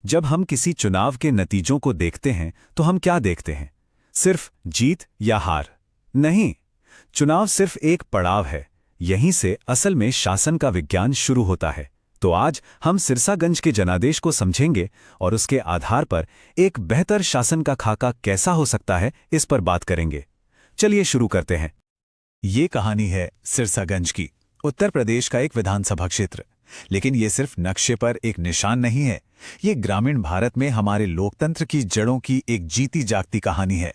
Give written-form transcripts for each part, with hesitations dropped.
जब हम किसी चुनाव के नतीजों को देखते हैं तो हम क्या देखते हैं? सिर्फ जीत या हार? नहीं, चुनाव सिर्फ एक पड़ाव है। यहीं से असल में शासन का विज्ञान शुरू होता है। तो आज हम सिरसागंज के जनादेश को समझेंगे और उसके आधार पर एक बेहतर शासन का खाका कैसा हो सकता है, इस पर बात करेंगे। चलिए शुरू करते हैं। ये कहानी है सिरसागंज की, उत्तर प्रदेश का एक विधानसभा क्षेत्र। लेकिन ये सिर्फ नक्शे पर एक निशान नहीं है, ये ग्रामीण भारत में हमारे लोकतंत्र की जड़ों की एक जीती जागती कहानी है।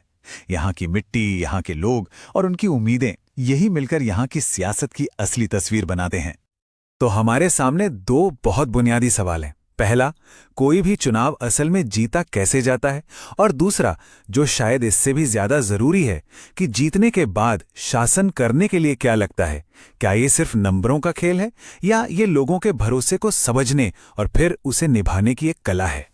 यहाँ की मिट्टी, यहाँ के लोग और उनकी उम्मीदें, यही मिलकर यहाँ की सियासत की असली तस्वीर बनाते हैं। तो हमारे सामने दो बहुत बुनियादी सवाल हैं। पहला, कोई भी चुनाव असल में जीता कैसे जाता है? और दूसरा, जो शायद इससे भी ज्यादा जरूरी है, कि जीतने के बाद शासन करने के लिए क्या लगता है? क्या ये सिर्फ नंबरों का खेल है या ये लोगों के भरोसे को समझने और फिर उसे निभाने की एक कला है?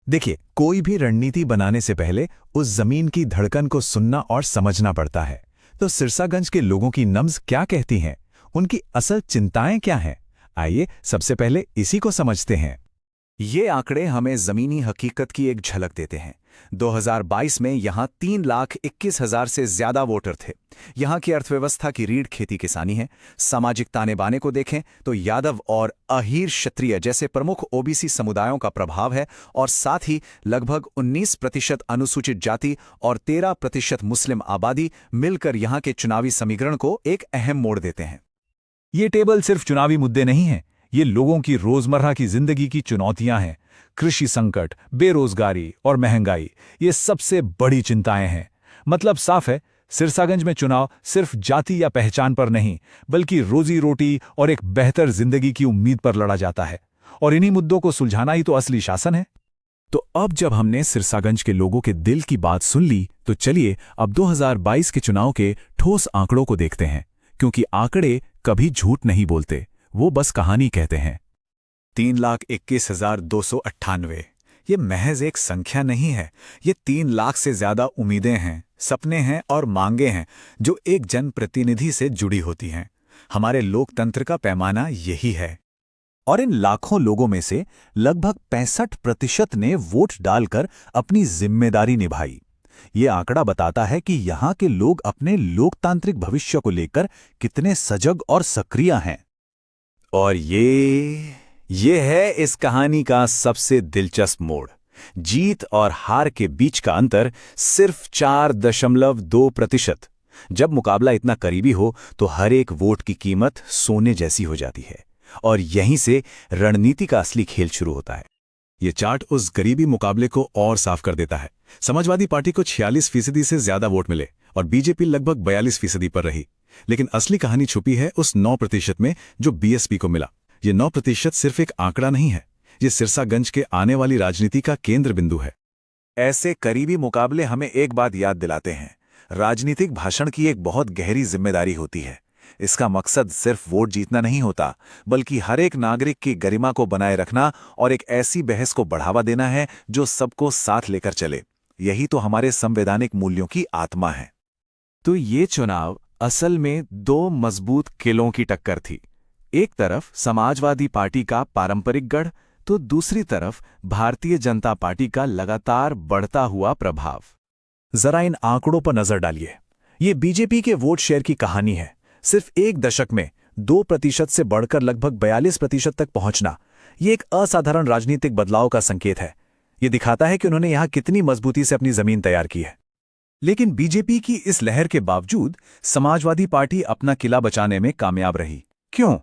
देखिए, कोई भी रणनीति बनाने से पहले उस जमीन की धड़कन को सुनना और समझना पड़ता है। तो सिरसागंज के लोगों की नब्ज क्या कहती हैं? उनकी असल चिंताएं क्या हैं? आइए सबसे पहले इसी को समझते हैं। ये आंकड़े हमें जमीनी हकीकत की एक झलक देते हैं। 2022 में यहां 3,21,000 से ज्यादा वोटर थे। यहां की अर्थव्यवस्था की रीढ़ खेती किसानी है। सामाजिक ताने बाने को देखें तो यादव और अहीर क्षत्रिय जैसे प्रमुख ओबीसी समुदायों का प्रभाव है, और साथ ही लगभग 19% अनुसूचित जाति और 13% मुस्लिम आबादी मिलकर यहां के चुनावी समीकरण को एक अहम मोड़ देते हैं। ये टेबल सिर्फ चुनावी मुद्दे नहीं हैं, ये लोगों की रोजमर्रा की जिंदगी की चुनौतियां हैं। कृषि संकट, बेरोजगारी और महंगाई, ये सबसे बड़ी चिंताएं हैं। मतलब साफ है, सिरसागंज में चुनाव सिर्फ जाति या पहचान पर नहीं, बल्कि रोजी रोटी और एक बेहतर जिंदगी की उम्मीद पर लड़ा जाता है। और इन्हीं मुद्दों को सुलझाना ही तो असली शासन है। तो अब जब हमने सिरसागंज के लोगों के दिल की बात सुन ली, तो चलिए अब 2022 के चुनाव के ठोस आंकड़ों को देखते हैं। क्योंकि आंकड़े कभी झूठ नहीं बोलते, वो बस कहानी कहते हैं। 3,21,298 ये महज एक संख्या नहीं है, ये 3 लाख से ज्यादा उम्मीदें हैं, सपने हैं और मांगे हैं जो एक जनप्रतिनिधि से जुड़ी होती हैं। हमारे लोकतंत्र का पैमाना यही है। और इन लाखों लोगों में से लगभग 65% ने वोट डालकर अपनी जिम्मेदारी निभाई। ये आंकड़ा बताता है कि यहाँ के लोग अपने लोकतांत्रिक भविष्य को लेकर कितने सजग और सक्रिय हैं। और ये है इस कहानी का सबसे दिलचस्प मोड़। जीत और हार के बीच का अंतर सिर्फ 4.2%। जब मुकाबला इतना करीबी हो तो हर एक वोट की कीमत सोने जैसी हो जाती है। और यहीं से रणनीति का असली खेल शुरू होता है। ये चार्ट उस गरीबी मुकाबले को और साफ कर देता है। समाजवादी पार्टी को 46% से ज्यादा वोट मिले और बीजेपी लगभग 42% पर रही। लेकिन असली कहानी छुपी है उस 9% में जो बीएसपी को मिला। ये 9% सिर्फ एक आंकड़ा नहीं है, ये सिरसागंज के आने वाली राजनीति का केंद्र बिंदु है। ऐसे करीबी मुकाबले हमें एक बात याद दिलाते हैं, राजनीतिक भाषण की एक बहुत गहरी जिम्मेदारी होती है। इसका मकसद सिर्फ वोट जीतना नहीं होता, बल्कि हर एक नागरिक की गरिमा को बनाए रखना और एक ऐसी बहस को बढ़ावा देना है जो सबको साथ लेकर चले। यही तो हमारे संवैधानिक मूल्यों की आत्मा है। तो ये चुनाव असल में 2 मजबूत किलों की टक्कर थी। एक तरफ समाजवादी पार्टी का पारंपरिक गढ़, तो दूसरी तरफ भारतीय जनता पार्टी का लगातार बढ़ता हुआ प्रभाव। जरा इन आंकड़ों पर नजर डालिए। ये बीजेपी के वोट शेयर की कहानी है। सिर्फ एक दशक में 2% से बढ़कर लगभग 42% तक पहुंचना, ये एक असाधारण राजनीतिक बदलाव का संकेत है। ये दिखाता है कि उन्होंने यहां कितनी मजबूती से अपनी जमीन तैयार की है। लेकिन बीजेपी की इस लहर के बावजूद समाजवादी पार्टी अपना किला बचाने में कामयाब रही। क्यों?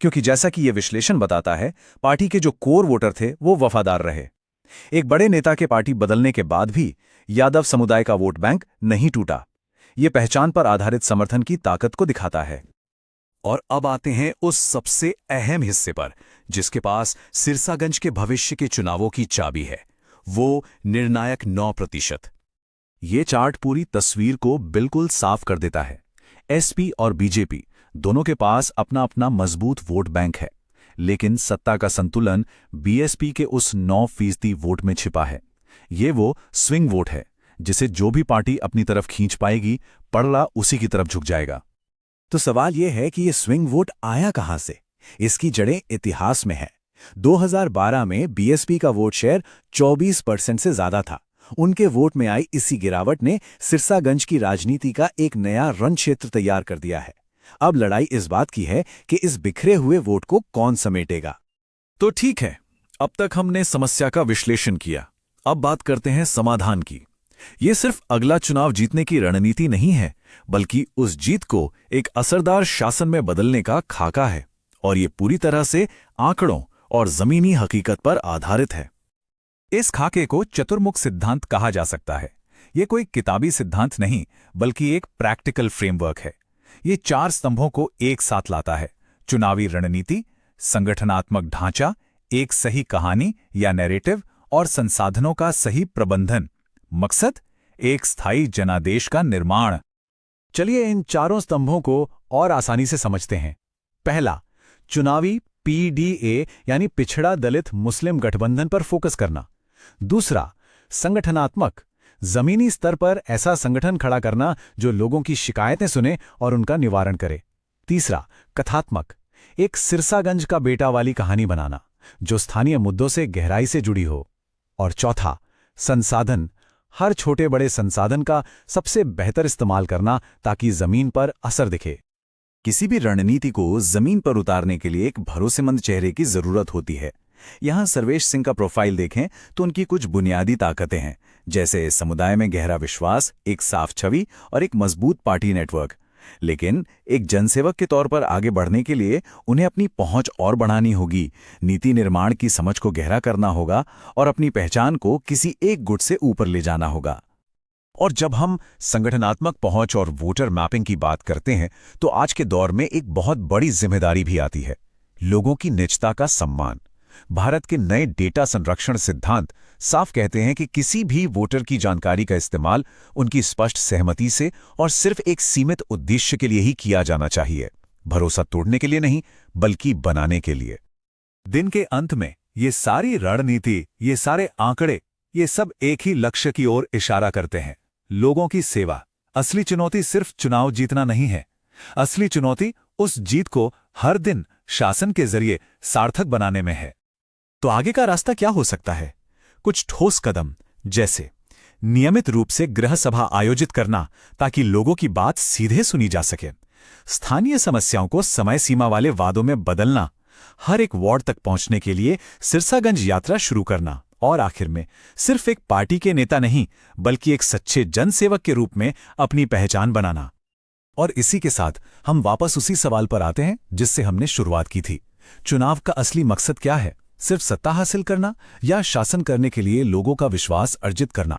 क्योंकि जैसा कि यह विश्लेषण बताता है, पार्टी के जो कोर वोटर थे वो वफादार रहे। एक बड़े नेता के पार्टी बदलने के बाद भी यादव समुदाय का वोट बैंक नहीं टूटा। ये पहचान पर आधारित समर्थन की ताकत को दिखाता है। और अब आते हैं उस सबसे अहम हिस्से पर, जिसके पास सिरसागंज के भविष्य के चुनावों की चाबी है, वो निर्णायक 9%। ये चार्ट पूरी तस्वीर को बिल्कुल साफ कर देता है। एसपी और बीजेपी दोनों के पास अपना अपना मजबूत वोट बैंक है, लेकिन सत्ता का संतुलन बीएसपी के उस 9% वोट में छिपा है। ये वो स्विंग वोट है जिसे जो भी पार्टी अपनी तरफ खींच पाएगी, पड़ला उसी की तरफ झुक जाएगा। तो सवाल यह है कि ये स्विंग वोट आया कहां से? इसकी जड़ें इतिहास में है। 2012 में बीएसपी का वोट शेयर 24% से ज्यादा था। उनके वोट में आई इसी गिरावट ने सिरसागंज की राजनीति का एक नया रण क्षेत्र तैयार कर दिया है। अब लड़ाई इस बात की है कि इस बिखरे हुए वोट को कौन समेटेगा। तो ठीक है, अब तक हमने समस्या का विश्लेषण किया। अब बात करते हैं समाधान की। ये सिर्फ अगला चुनाव जीतने की रणनीति नहीं है, बल्कि उस जीत को एक असरदार शासन में बदलने का खाका है, और ये पूरी तरह से आंकड़ों और जमीनी हकीकत पर आधारित है। इस खाके को चतुर्मुख सिद्धांत कहा जा सकता है। ये कोई किताबी सिद्धांत नहीं, बल्कि एक प्रैक्टिकल फ्रेमवर्क है। ये 4 स्तंभों को एक साथ लाता है: चुनावी रणनीति, संगठनात्मक ढांचा, एक सही कहानी या नैरेटिव, और संसाधनों का सही प्रबंधन। मकसद, एक स्थायी जनादेश का निर्माण। चलिए इन चारों स्तंभों को और आसानी से समझते हैं। पहला, चुनावी पीडीए यानी पिछड़ा दलित मुस्लिम गठबंधन पर फोकस करना। दूसरा, संगठनात्मक, जमीनी स्तर पर ऐसा संगठन खड़ा करना जो लोगों की शिकायतें सुने और उनका निवारण करे। तीसरा, कथात्मक, एक सिरसागंज का बेटा वाली कहानी बनाना जो स्थानीय मुद्दों से गहराई से जुड़ी हो। और चौथा, संसाधन, हर छोटे बड़े संसाधन का सबसे बेहतर इस्तेमाल करना ताकि जमीन पर असर दिखे। किसी भी रणनीति को जमीन पर उतारने के लिए एक भरोसेमंद चेहरे की जरूरत होती है। यहां सर्वेश सिंह का प्रोफाइल देखें तो उनकी कुछ बुनियादी ताकतें हैं, जैसे समुदाय में गहरा विश्वास, एक साफ छवि और एक मजबूत पार्टी नेटवर्क। लेकिन एक जनसेवक के तौर पर आगे बढ़ने के लिए उन्हें अपनी पहुंच और बढ़ानी होगी, नीति निर्माण की समझ को गहरा करना होगा और अपनी पहचान को किसी एक गुट से ऊपर ले जाना होगा। और जब हम संगठनात्मक पहुंच और वोटर मैपिंग की बात करते हैं तो आज के दौर में एक बहुत बड़ी जिम्मेदारी भी आती है: लोगों की निजता का सम्मान। भारत के नए डेटा संरक्षण सिद्धांत साफ कहते हैं कि किसी भी वोटर की जानकारी का इस्तेमाल उनकी स्पष्ट सहमति से और सिर्फ एक सीमित उद्देश्य के लिए ही किया जाना चाहिए, भरोसा तोड़ने के लिए नहीं, बल्कि बनाने के लिए। दिन के अंत में ये सारी रणनीति, ये सारे आंकड़े, ये सब एक ही लक्ष्य की ओर इशारा करते हैं: लोगों की सेवा। असली चुनौती सिर्फ चुनाव जीतना नहीं है। असली चुनौती उस जीत को हर दिन शासन के जरिए सार्थक बनाने में है। तो आगे का रास्ता क्या हो सकता है? कुछ ठोस कदम, जैसे नियमित रूप से गृह सभा आयोजित करना ताकि लोगों की बात सीधे सुनी जा सके, स्थानीय समस्याओं को समय सीमा वाले वादों में बदलना, हर एक वार्ड तक पहुंचने के लिए सिरसागंज यात्रा शुरू करना, और आखिर में सिर्फ एक पार्टी के नेता नहीं, बल्कि एक सच्चे जनसेवक के रूप में अपनी पहचान बनाना। और इसी के साथ हम वापस उसी सवाल पर आते हैं जिससे हमने शुरुआत की थी: चुनाव का असली मकसद क्या है? सिर्फ सत्ता हासिल करना या शासन करने के लिए लोगों का विश्वास अर्जित करना?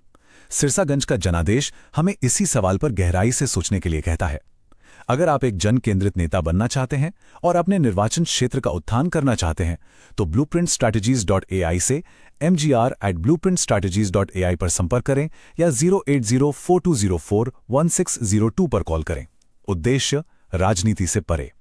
सिरसागंज का जनादेश हमें इसी सवाल पर गहराई से सोचने के लिए कहता है। अगर आप एक जन केंद्रित नेता बनना चाहते हैं और अपने निर्वाचन क्षेत्र का उत्थान करना चाहते हैं तो blueprintstrategies.ai से mgr@blueprintstrategies.ai पर संपर्क करें या 08042041602 पर कॉल करें। उद्देश्य, राजनीति से परे।